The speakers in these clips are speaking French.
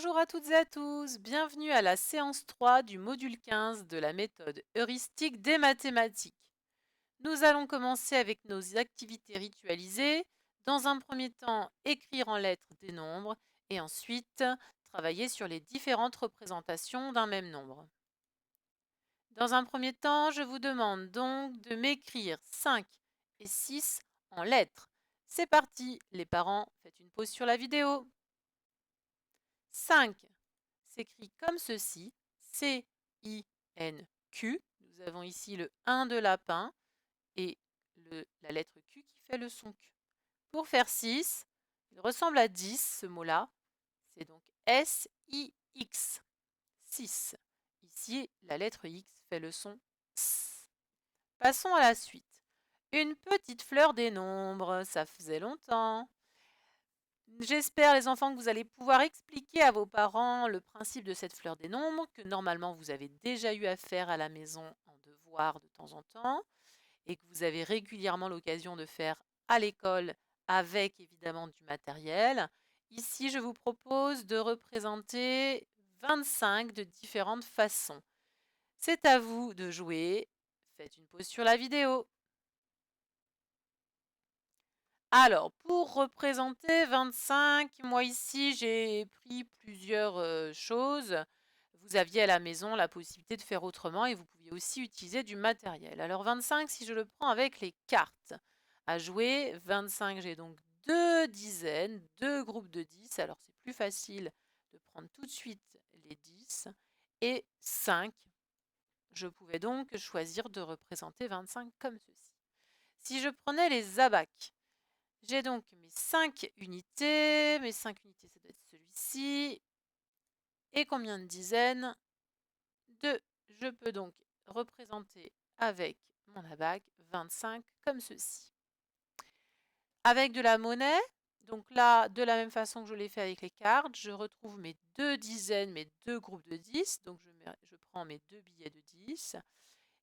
Bonjour à toutes et à tous, bienvenue à la séance 3 du module 15 de la méthode heuristique des mathématiques. Nous allons commencer avec nos activités ritualisées. Dans un premier temps, écrire en lettres des nombres et ensuite travailler sur les différentes représentations d'un même nombre. Dans un premier temps, je vous demande donc de m'écrire 5 et 6 en lettres. C'est parti, les parents, faites une pause sur la vidéo. 5 s'écrit comme ceci, C-I-N-Q. Nous avons ici le 1 de lapin et la lettre Q qui fait le son Q. Pour faire 6, il ressemble à 10 ce mot-là, c'est donc S-I-X, 6. Ici, la lettre X fait le son S. Passons à la suite. Une petite fleur des nombres, ça faisait longtemps. J'espère, les enfants, que vous allez pouvoir expliquer à vos parents le principe de cette fleur des nombres, que normalement vous avez déjà eu à faire à la maison en devoir de temps en temps, et que vous avez régulièrement l'occasion de faire à l'école avec évidemment du matériel. Ici, je vous propose de représenter 25 de différentes façons. C'est à vous de jouer. Faites une pause sur la vidéo. Alors, pour représenter 25, moi ici, j'ai pris plusieurs choses. Vous aviez à la maison la possibilité de faire autrement et vous pouviez aussi utiliser du matériel. Alors 25, si je le prends avec les cartes à jouer, 25, j'ai donc deux dizaines, deux groupes de 10. Alors c'est plus facile de prendre tout de suite les 10 et 5. Je pouvais donc choisir de représenter 25 comme ceci. Si je prenais les abacs, j'ai donc mes 5 unités. Mes 5 unités, ça doit être celui-ci. Et combien de dizaines? 2. Je peux donc représenter avec mon abac 25 comme ceci. Avec de la monnaie, donc là, de la même façon que je l'ai fait avec les cartes, je retrouve mes deux dizaines, mes deux groupes de 10. Donc je prends mes deux billets de 10.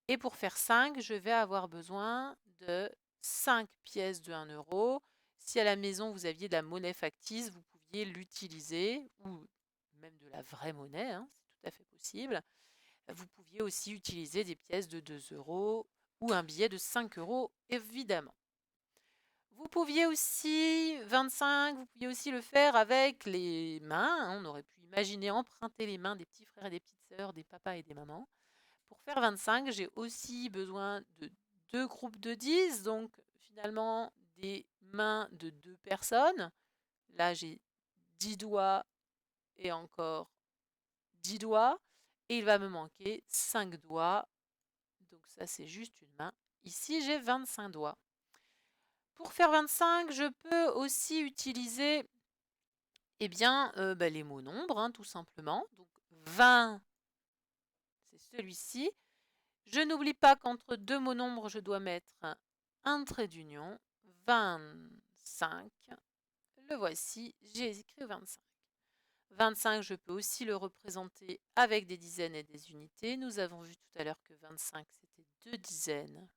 Et pour faire 5, je vais avoir besoin de 5 pièces de 1 euro. Si à la maison vous aviez de la monnaie factice, vous pouviez l'utiliser, ou même de la vraie monnaie, hein, c'est tout à fait possible. Vous pouviez aussi utiliser des pièces de 2 euros ou un billet de 5 euros, évidemment. Vous pouviez aussi, 25, vous pouviez aussi le faire avec les mains. Hein, on aurait pu imaginer emprunter les mains des petits frères et des petites sœurs, des papas et des mamans. Pour faire 25, j'ai aussi besoin de deux groupes de 10, donc finalement des mains de deux personnes. Là, j'ai 10 doigts et encore 10 doigts. Et il va me manquer 5 doigts. Donc ça, c'est juste une main. Ici, j'ai 25 doigts. Pour faire 25, je peux aussi utiliser les mots nombres, hein, tout simplement. Donc 20, c'est celui-ci. Je n'oublie pas qu'entre deux mots nombres, je dois mettre un trait d'union. 25. Le voici, j'ai écrit 25. 25, je peux aussi le représenter avec des dizaines et des unités. Nous avons vu tout à l'heure que 25, c'était deux dizaines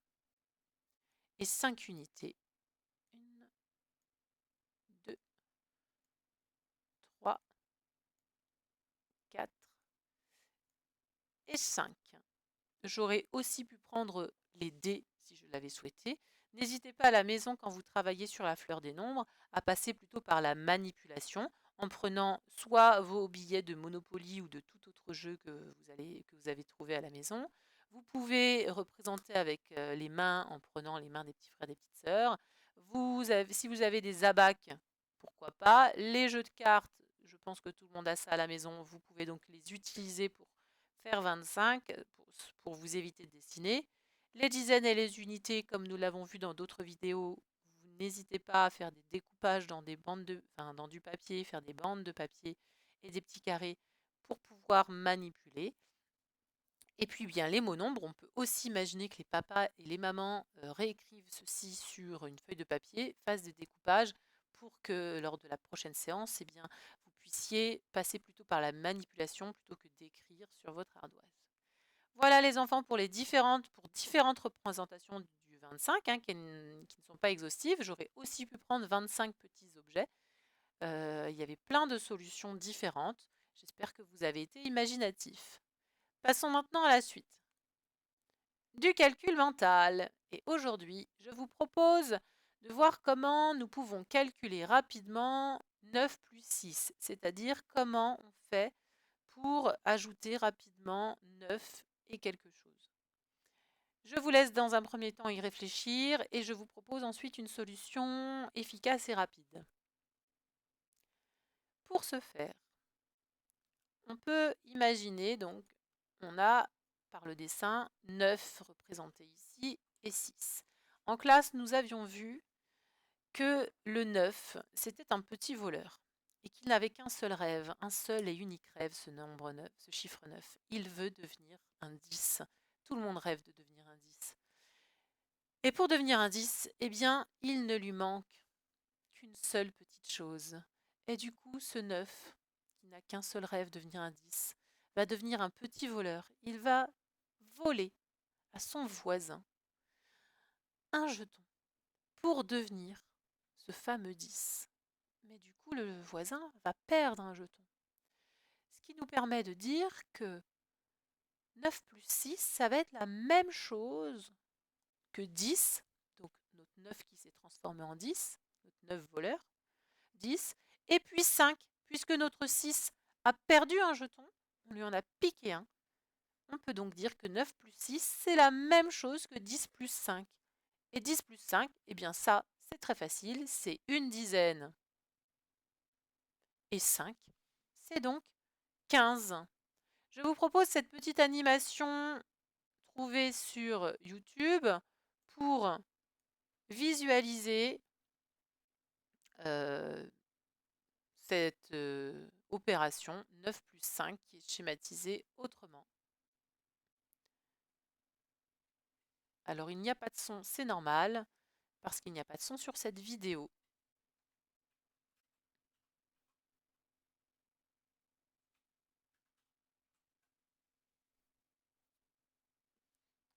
et 5 unités. 1, 2, 3, 4 et 5. J'aurais aussi pu prendre les dés si je l'avais souhaité. N'hésitez pas à la maison, quand vous travaillez sur la fleur des nombres, à passer plutôt par la manipulation, en prenant soit vos billets de Monopoly ou de tout autre jeu que vous avez trouvé à la maison. Vous pouvez représenter avec les mains, en prenant les mains des petits frères et des petites sœurs. Si vous avez des abacs, pourquoi pas. Les jeux de cartes, je pense que tout le monde a ça à la maison. Vous pouvez donc les utiliser pour faire 25, pour vous éviter de dessiner. Les dizaines et les unités, comme nous l'avons vu dans d'autres vidéos, vous n'hésitez pas à faire des découpages dans dans du papier, faire des bandes de papier et des petits carrés pour pouvoir manipuler. Et puis bien les mots nombres, on peut aussi imaginer que les papas et les mamans réécrivent ceci sur une feuille de papier, fassent des découpages pour que lors de la prochaine séance, vous puissiez passer plutôt par la manipulation plutôt que d'écrire sur votre ardoise. Voilà les enfants pour différentes représentations du 25, hein, qui ne sont pas exhaustives. J'aurais aussi pu prendre 25 petits objets. Il y avait plein de solutions différentes. J'espère que vous avez été imaginatif. Passons maintenant à la suite. Du calcul mental. Et aujourd'hui, je vous propose de voir comment nous pouvons calculer rapidement 9 plus 6, c'est-à-dire comment on fait pour ajouter rapidement 9 et quelque chose. Je vous laisse dans un premier temps y réfléchir et je vous propose ensuite une solution efficace et rapide. Pour ce faire, on peut imaginer donc, on a par le dessin 9 représentés ici et 6. En classe, nous avions vu que le 9, c'était un petit voleur et qu'il n'avait qu'un seul rêve, un seul et unique rêve, ce nombre 9, ce chiffre 9. Il veut devenir un 10. Tout le monde rêve de devenir un 10. Et pour devenir un 10, eh bien, il ne lui manque qu'une seule petite chose. Et du coup, ce 9, qui n'a qu'un seul rêve, devenir un 10, va devenir un petit voleur. Il va voler à son voisin un jeton pour devenir ce fameux 10. Mais du coup, le voisin va perdre un jeton. Ce qui nous permet de dire que 9 plus 6, ça va être la même chose que 10, donc notre 9 qui s'est transformé en 10, notre 9 voleur, 10, et puis 5, puisque notre 6 a perdu un jeton, on lui en a piqué un. On peut donc dire que 9 plus 6, c'est la même chose que 10 plus 5. Et 10 plus 5, eh bien ça, c'est très facile, c'est une dizaine. Et 5, c'est donc 15. Je vous propose cette petite animation trouvée sur YouTube pour visualiser cette opération 9 plus 5 qui est schématisée autrement. Alors il n'y a pas de son, c'est normal, parce qu'il n'y a pas de son sur cette vidéo.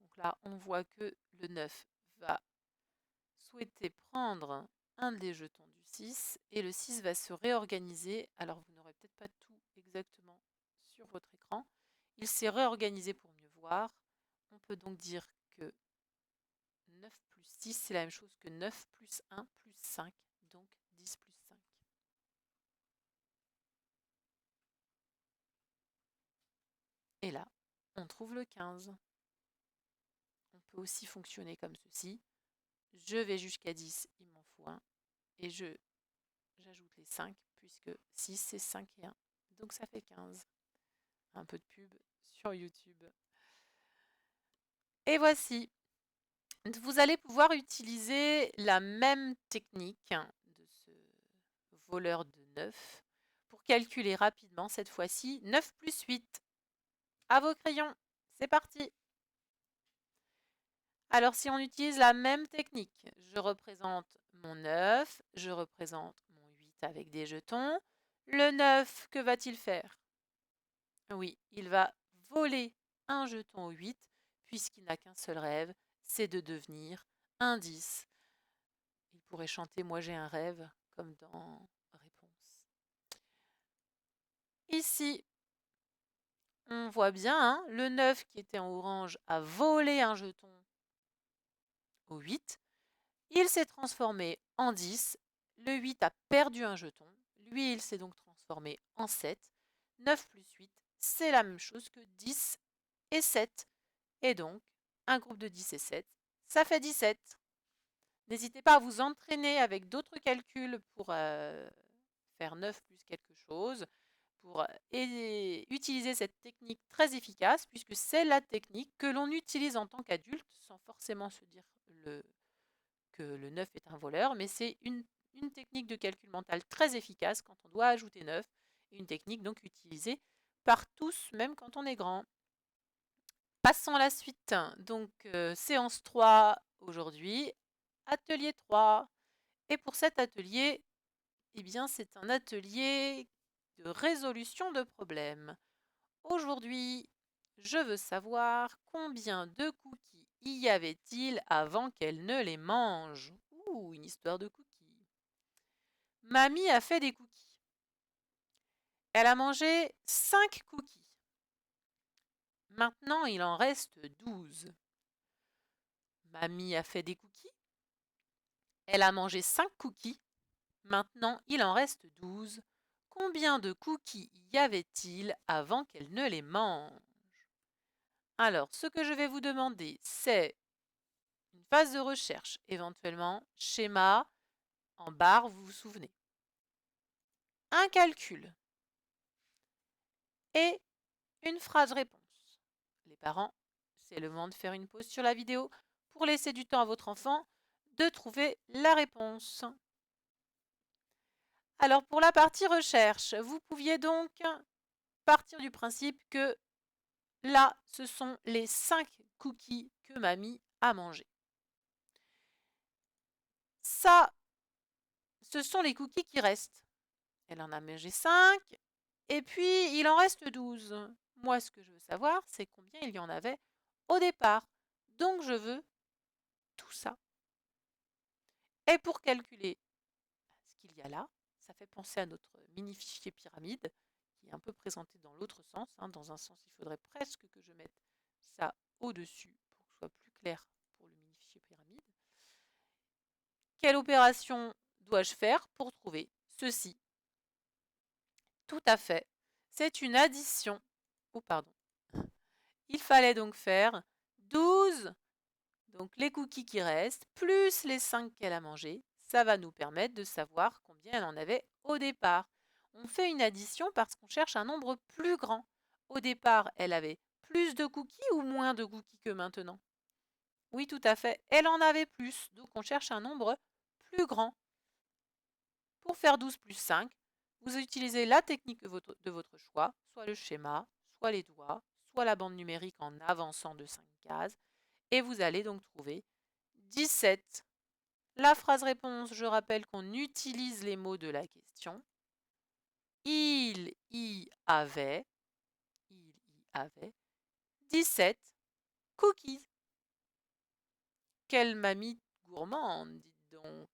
Donc là, on voit que le 9 va souhaiter prendre un des jetons du 6 et le 6 va se réorganiser. Alors vous n'aurez peut-être pas tout exactement sur votre écran. Il s'est réorganisé pour mieux voir. On peut donc dire que 9 plus 6, c'est la même chose que 9 plus 1 plus 5, donc 10 plus 5. Et là, on trouve le 15. On peut aussi fonctionner comme ceci. Je vais jusqu'à 10, il m'en faut 1. Et j'ajoute les 5, puisque 6, c'est 5 et 1. Donc ça fait 15. Un peu de pub sur YouTube. Et voici. Vous allez pouvoir utiliser la même technique de ce voleur de 9 pour calculer rapidement, cette fois-ci, 9 plus 8. À vos crayons, c'est parti. Alors si on utilise la même technique, je représente mon 9, je représente mon 8 avec des jetons. Le 9, que va-t-il faire? Oui, il va voler un jeton au 8, puisqu'il n'a qu'un seul rêve, c'est de devenir un 10. Il pourrait chanter « Moi j'ai un rêve » comme dans Réponse. Ici, on voit bien, hein, le 9 qui était en orange a volé un jeton au 8. Il s'est transformé en 10. Le 8 a perdu un jeton. Lui, il s'est donc transformé en 7. 9 plus 8, c'est la même chose que 10 et 7. Et donc, un groupe de 10 et 7, ça fait 17. N'hésitez pas à vous entraîner avec d'autres calculs pour faire 9 plus quelque chose, pour utiliser cette technique très efficace, puisque c'est la technique que l'on utilise en tant qu'adulte, sans forcément se dire que le 9 est un voleur, mais c'est une technique de calcul mental très efficace quand on doit ajouter 9, et une technique donc utilisée par tous, même quand on est grand. Passons à la suite. Donc, séance 3 aujourd'hui, atelier 3. Et pour cet atelier, eh bien, c'est un atelier de résolution de problèmes. Aujourd'hui, je veux savoir combien de cookies y avait-il avant qu'elle ne les mange. Ouh, une histoire de cookies. Mamie a fait des cookies. Elle a mangé 5 cookies. Maintenant, il en reste 12. Mamie a fait des cookies. Elle a mangé 5 cookies. Maintenant, il en reste 12. Combien de cookies y avait-il avant qu'elle ne les mange? Alors, ce que je vais vous demander, c'est une phase de recherche, éventuellement schéma, en barre, vous vous souvenez. Un calcul et une phrase réponse. Les parents, c'est le moment de faire une pause sur la vidéo pour laisser du temps à votre enfant de trouver la réponse. Alors pour la partie recherche, vous pouviez donc partir du principe que là, ce sont les 5 cookies que mamie a mangés. Ça, ce sont les cookies qui restent. Elle en a mangé 5 et puis il en reste 12. Moi, ce que je veux savoir, c'est combien il y en avait au départ. Donc je veux tout ça. Et pour calculer ce qu'il y a là, ça fait penser à notre mini fichier pyramide qui est un peu présenté dans l'autre sens. Dans un sens, il faudrait presque que je mette ça au-dessus pour que ce soit plus clair pour le mini fichier pyramide. Quelle opération dois-je faire pour trouver ceci? Tout à fait, c'est une addition. Oh pardon. Il fallait donc faire 12, donc les cookies qui restent, plus les 5 qu'elle a mangés. Ça va nous permettre de savoir combien elle en avait au départ. On fait une addition parce qu'on cherche un nombre plus grand. Au départ, elle avait plus de cookies ou moins de cookies que maintenant? Oui, tout à fait, elle en avait plus, donc on cherche un nombre plus grand. Pour faire 12 plus 5, vous utilisez la technique de votre choix, soit le schéma, soit les doigts, soit la bande numérique en avançant de 5 cases, et vous allez donc trouver 17. La phrase réponse, je rappelle qu'on utilise les mots de la question. Il y avait 17 cookies. Quelle mamie gourmande, dites donc.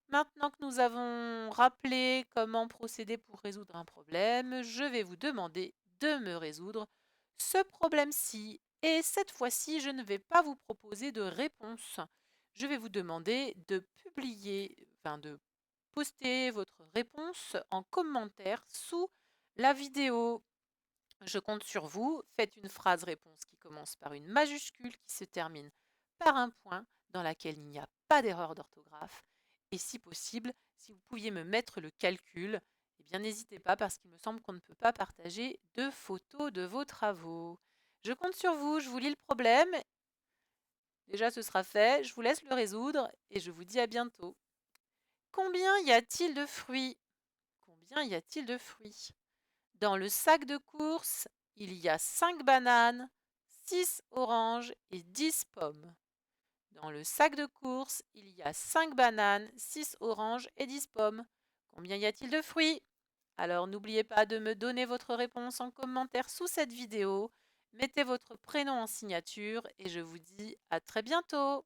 Maintenant que nous avons rappelé comment procéder pour résoudre un problème, je vais vous demander de me résoudre ce problème-ci. Et cette fois-ci, je ne vais pas vous proposer de réponse. Je vais vous demander de publier, de poster votre réponse en commentaire sous la vidéo. Je compte sur vous. Faites une phrase réponse qui commence par une majuscule qui se termine par un point dans laquelle il n'y a pas d'erreur d'orthographe. Et si possible, si vous pouviez me mettre le calcul, eh bien n'hésitez pas parce qu'il me semble qu'on ne peut pas partager de photos de vos travaux. Je compte sur vous, je vous lis le problème. Déjà ce sera fait, je vous laisse le résoudre et je vous dis à bientôt. Combien y a-t-il de fruits? Combien y a-t-il de fruits? Dans le sac de course, il y a 5 bananes, 6 oranges et 10 pommes. Dans le sac de course, il y a 5 bananes, 6 oranges et 10 pommes. Combien y a-t-il de fruits? Alors n'oubliez pas de me donner votre réponse en commentaire sous cette vidéo. Mettez votre prénom en signature et je vous dis à très bientôt.